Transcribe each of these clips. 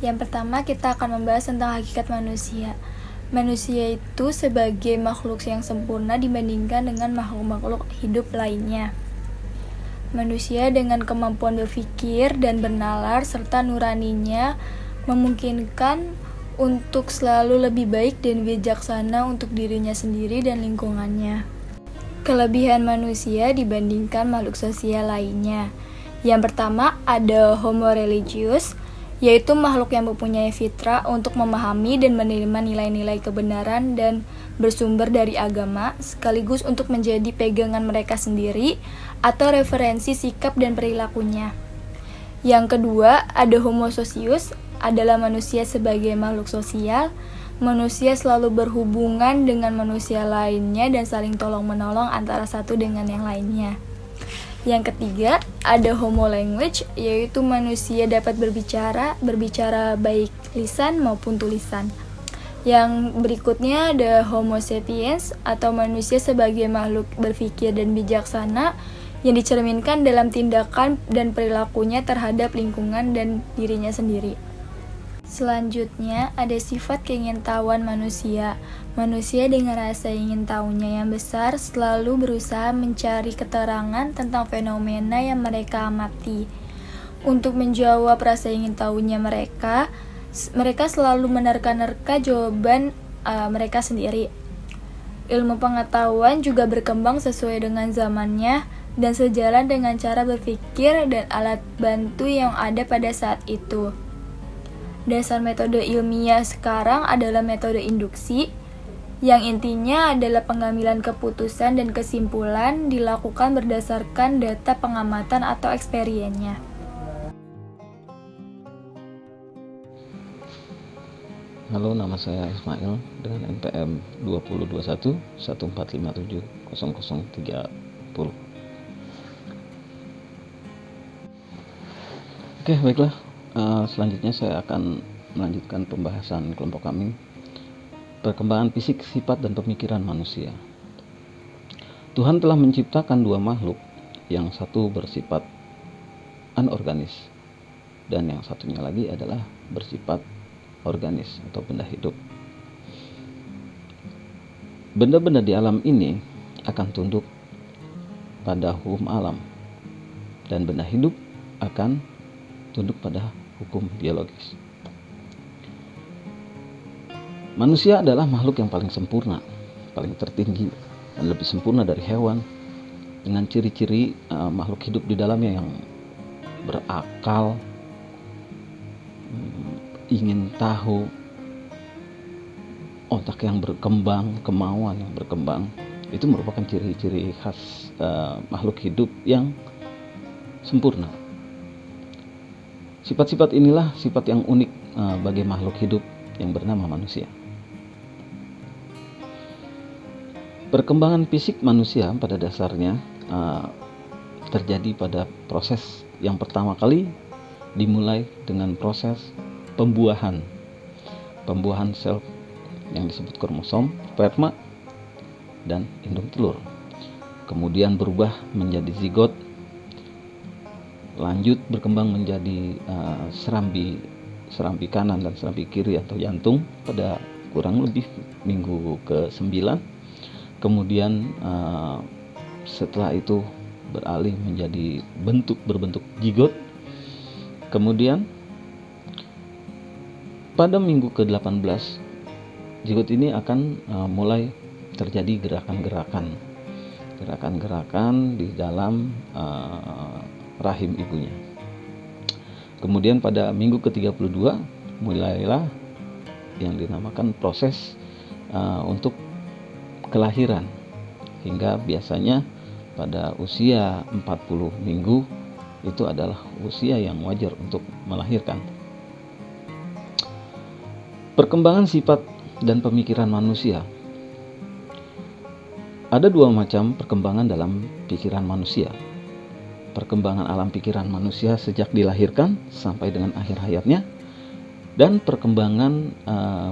Yang pertama kita akan membahas tentang hakikat manusia. Manusia itu sebagai makhluk yang sempurna dibandingkan dengan makhluk-makhluk hidup lainnya. Manusia dengan kemampuan berpikir dan bernalar serta nuraninya memungkinkan untuk selalu lebih baik dan bijaksana untuk dirinya sendiri dan lingkungannya. Kelebihan manusia dibandingkan makhluk sosial lainnya. Yang pertama ada Homo religius, yaitu makhluk yang mempunyai fitrah untuk memahami dan menerima nilai-nilai kebenaran dan bersumber dari agama, sekaligus untuk menjadi pegangan mereka sendiri atau referensi sikap dan perilakunya. Yang kedua, ada Homo socius, adalah manusia sebagai makhluk sosial. Manusia selalu berhubungan dengan manusia lainnya dan saling tolong-menolong antara satu dengan yang lainnya. Yang ketiga, ada Homo language, yaitu manusia dapat berbicara baik lisan maupun tulisan. Yang berikutnya ada Homo sapiens, atau manusia sebagai makhluk berpikir dan bijaksana yang dicerminkan dalam tindakan dan perilakunya terhadap lingkungan dan dirinya sendiri. Selanjutnya, ada sifat keingintahuan manusia. Manusia dengan rasa ingin tahunya yang besar selalu berusaha mencari keterangan tentang fenomena yang mereka amati. Untuk menjawab rasa ingin tahunya mereka selalu menerka-nerka jawaban mereka sendiri. Ilmu pengetahuan juga berkembang sesuai dengan zamannya dan sejalan dengan cara berpikir dan alat bantu yang ada pada saat itu. Dasar metode ilmiah sekarang adalah metode induksi, yang intinya adalah pengambilan keputusan dan kesimpulan dilakukan berdasarkan data pengamatan atau eksperiennya. Halo, nama saya Ismail dengan NPM 2021 1457 0030. Oke, baiklah. Selanjutnya saya akan melanjutkan pembahasan kelompok kami, perkembangan fisik, sifat, dan pemikiran manusia. Tuhan telah menciptakan dua makhluk, yang satu bersifat anorganis dan yang satunya lagi adalah bersifat organis atau benda hidup. Benda-benda di alam ini akan tunduk pada hukum alam, dan benda hidup akan tunduk pada hukum biologis. Manusia adalah makhluk yang paling sempurna, paling tertinggi, dan lebih sempurna dari hewan, dengan ciri-ciri makhluk hidup di dalamnya yang berakal, ingin tahu, otak yang berkembang, kemauan yang berkembang. Itu merupakan ciri-ciri khas makhluk hidup yang sempurna. Sifat-sifat inilah sifat yang unik bagi makhluk hidup yang bernama manusia. Perkembangan fisik manusia pada dasarnya terjadi pada proses yang pertama kali dimulai dengan proses pembuahan sel yang disebut kromosom, sperma, dan indung telur. Kemudian berubah menjadi zigot, lanjut berkembang menjadi serambi kanan dan serambi kiri atau jantung pada kurang lebih minggu ke-9. Kemudian setelah itu beralih menjadi berbentuk zigot. Kemudian pada minggu ke-18 zigot ini akan mulai terjadi gerakan-gerakan di dalam rahim ibunya. Kemudian pada minggu ke-32 mulailah yang dinamakan proses untuk kelahiran, hingga biasanya pada usia 40 minggu itu adalah usia yang wajar untuk melahirkan. Perkembangan sifat dan pemikiran manusia. Ada dua macam perkembangan dalam pikiran manusia. Perkembangan alam pikiran manusia sejak dilahirkan sampai dengan akhir hayatnya, dan perkembangan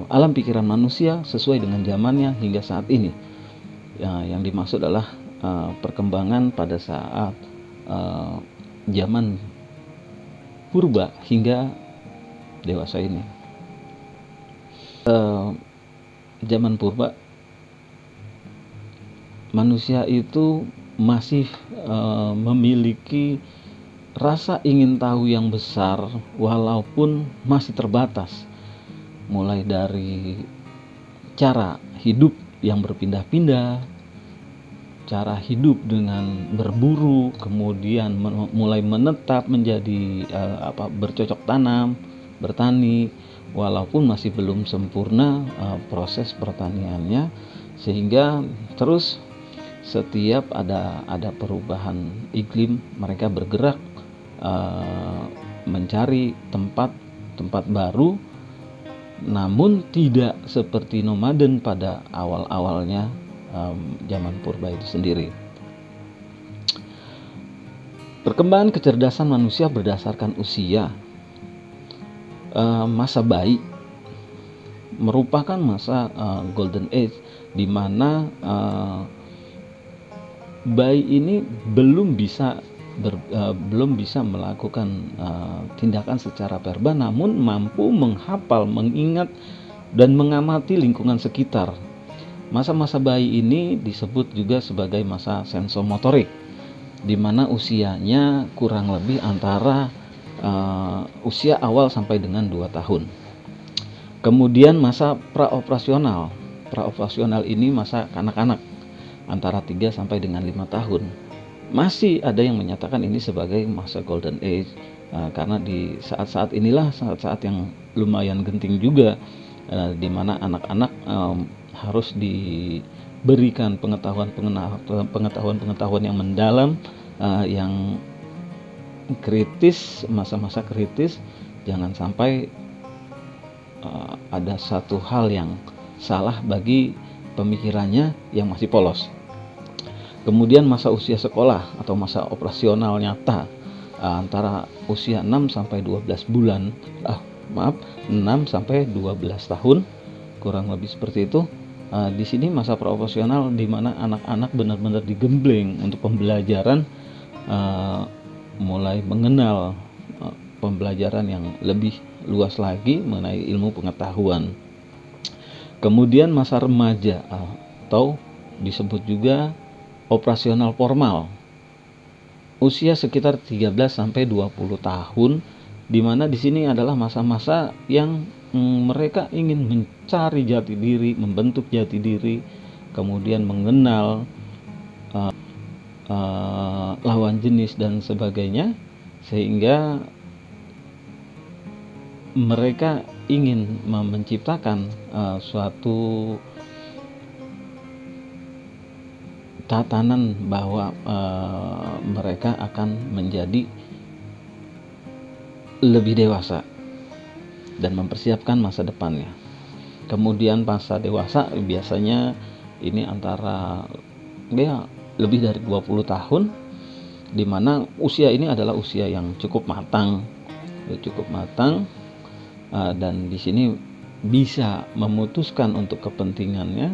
alam pikiran manusia sesuai dengan zamannya hingga saat ini. Yang dimaksud adalah perkembangan pada saat zaman purba hingga dewasa ini. Zaman purba, manusia itu masih memiliki rasa ingin tahu yang besar walaupun masih terbatas, mulai dari cara hidup yang berpindah-pindah, cara hidup dengan berburu, kemudian mulai menetap menjadi bercocok tanam, bertani, walaupun masih belum sempurna proses pertaniannya, sehingga terus setiap ada perubahan iklim, mereka bergerak mencari tempat baru, namun tidak seperti nomaden pada awal-awalnya zaman purba itu sendiri. Perkembangan kecerdasan manusia berdasarkan usia. Masa bayi merupakan masa golden age, di mana bayi ini belum bisa melakukan tindakan secara verbal, namun mampu menghafal, mengingat, dan mengamati lingkungan sekitar. Masa-masa bayi ini disebut juga sebagai masa sensomotorik, di mana usianya kurang lebih antara usia awal sampai dengan 2 tahun. Kemudian masa praoperasional. Praoperasional ini masa kanak-kanak antara 3 sampai dengan 5 tahun. Masih ada yang menyatakan ini sebagai masa golden age, karena di saat-saat inilah saat-saat yang lumayan genting juga, di mana anak-anak harus diberikan pengetahuan yang mendalam, yang kritis, masa-masa kritis. Jangan sampai ada satu hal yang salah bagi pemikirannya yang masih polos. Kemudian masa usia sekolah atau masa operasional nyata, antara usia 6 sampai 12 bulan, 6 sampai 12 tahun, kurang lebih seperti itu. Di sini masa profesional, di mana anak-anak benar-benar digembleng untuk pembelajaran, mulai mengenal pembelajaran yang lebih luas lagi mengenai ilmu pengetahuan. Kemudian masa remaja atau disebut juga operasional formal, usia sekitar 13 sampai 20 tahun, di mana di sini adalah masa-masa yang mereka ingin mencari jati diri, membentuk jati diri, kemudian mengenal lawan jenis dan sebagainya, sehingga mereka ingin menciptakan suatu tatanan bahwa mereka akan menjadi lebih dewasa dan mempersiapkan masa depannya. Kemudian masa dewasa biasanya ini antara lebih dari 20 tahun, di mana usia ini adalah usia yang cukup matang, dan di sini bisa memutuskan untuk kepentingannya,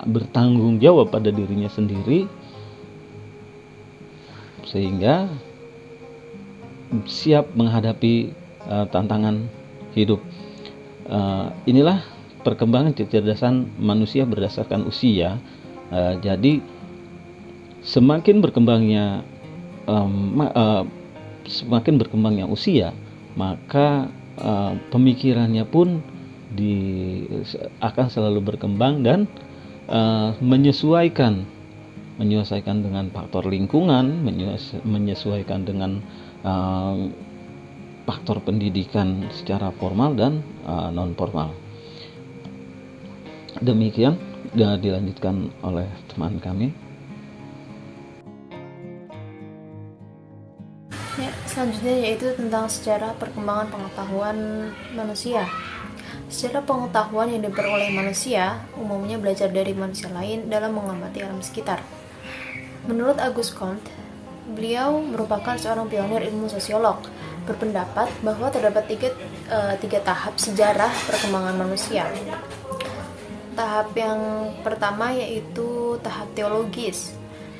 bertanggung jawab pada dirinya sendiri, sehingga siap menghadapi tantangan hidup. Inilah perkembangan kecerdasan manusia berdasarkan usia. Jadi semakin berkembangnya usia, maka pemikirannya pun akan selalu berkembang dan menyesuaikan dengan faktor lingkungan, menyesuaikan dengan faktor pendidikan secara formal dan non formal. Demikian dilanjutkan oleh teman kami. Selanjutnya yaitu tentang sejarah perkembangan pengetahuan manusia. Sejarah pengetahuan yang diperoleh manusia umumnya belajar dari manusia lain dalam mengamati alam sekitar. Menurut Auguste Comte, beliau merupakan seorang pionir ilmu sosiolog, berpendapat bahwa terdapat tiga tahap sejarah perkembangan manusia. Tahap yang pertama yaitu tahap teologis.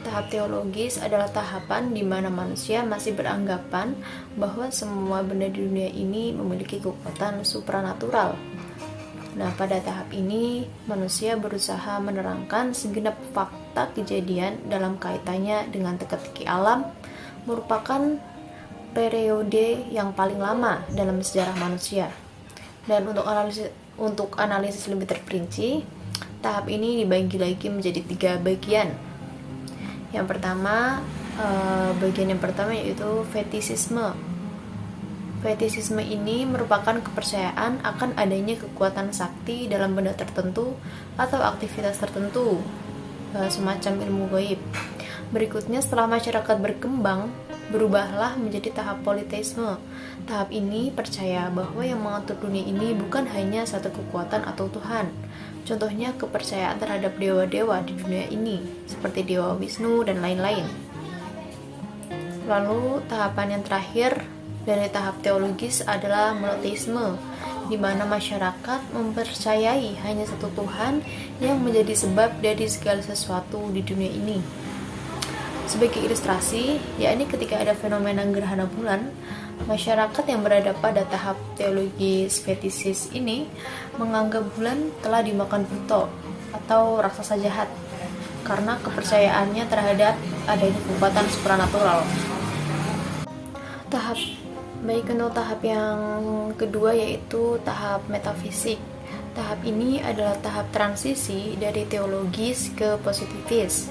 Tahap teologis adalah tahapan di mana manusia masih beranggapan bahwa semua benda di dunia ini memiliki kekuatan supranatural. Nah, pada tahap ini, manusia berusaha menerangkan segenap fakta kejadian dalam kaitannya dengan teka-teki alam, merupakan periode yang paling lama dalam sejarah manusia. Dan untuk analisis lebih terperinci, tahap ini dibagi lagi menjadi 3 bagian. Bagian yang pertama yaitu fetisisme. Fetisisme ini merupakan kepercayaan akan adanya kekuatan sakti dalam benda tertentu atau aktivitas tertentu, semacam ilmu gaib. Berikutnya, setelah masyarakat berkembang, berubahlah menjadi tahap politeisme. Tahap ini percaya bahwa yang mengatur dunia ini bukan hanya satu kekuatan atau Tuhan. Contohnya kepercayaan terhadap dewa-dewa di dunia ini, seperti Dewa Wisnu dan lain-lain. Lalu tahapan yang terakhir dari tahap teologis adalah monoteisme, di mana masyarakat mempercayai hanya satu Tuhan yang menjadi sebab dari segala sesuatu di dunia ini. Sebagai ilustrasi, yakni ketika ada fenomena gerhana bulan, masyarakat yang berada pada tahap teologis fetisis ini menganggap bulan telah dimakan Pluto atau raksasa jahat karena kepercayaannya terhadap adanya kekuatan supranatural. Untuk tahap yang kedua yaitu tahap metafisik. Tahap ini adalah tahap transisi dari teologis ke positivis.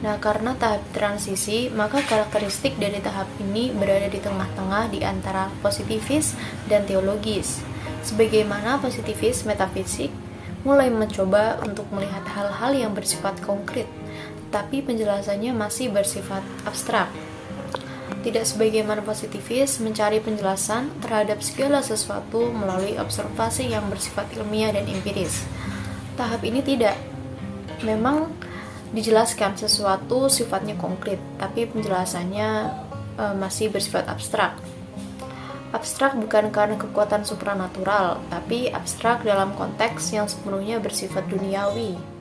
Nah, karena tahap transisi, maka karakteristik dari tahap ini berada di tengah-tengah di antara positivis dan teologis. Sebagaimana positivis metafisik mulai mencoba untuk melihat hal-hal yang bersifat konkret, tapi penjelasannya masih bersifat abstrak. Tidak sebagaimana positivis mencari penjelasan terhadap segala sesuatu melalui observasi yang bersifat ilmiah dan empiris. Tahap ini tidak. Memang dijelaskan sesuatu sifatnya konkret, tapi penjelasannya masih bersifat abstrak. Abstrak bukan karena kekuatan supranatural, tapi abstrak dalam konteks yang sepenuhnya bersifat duniawi.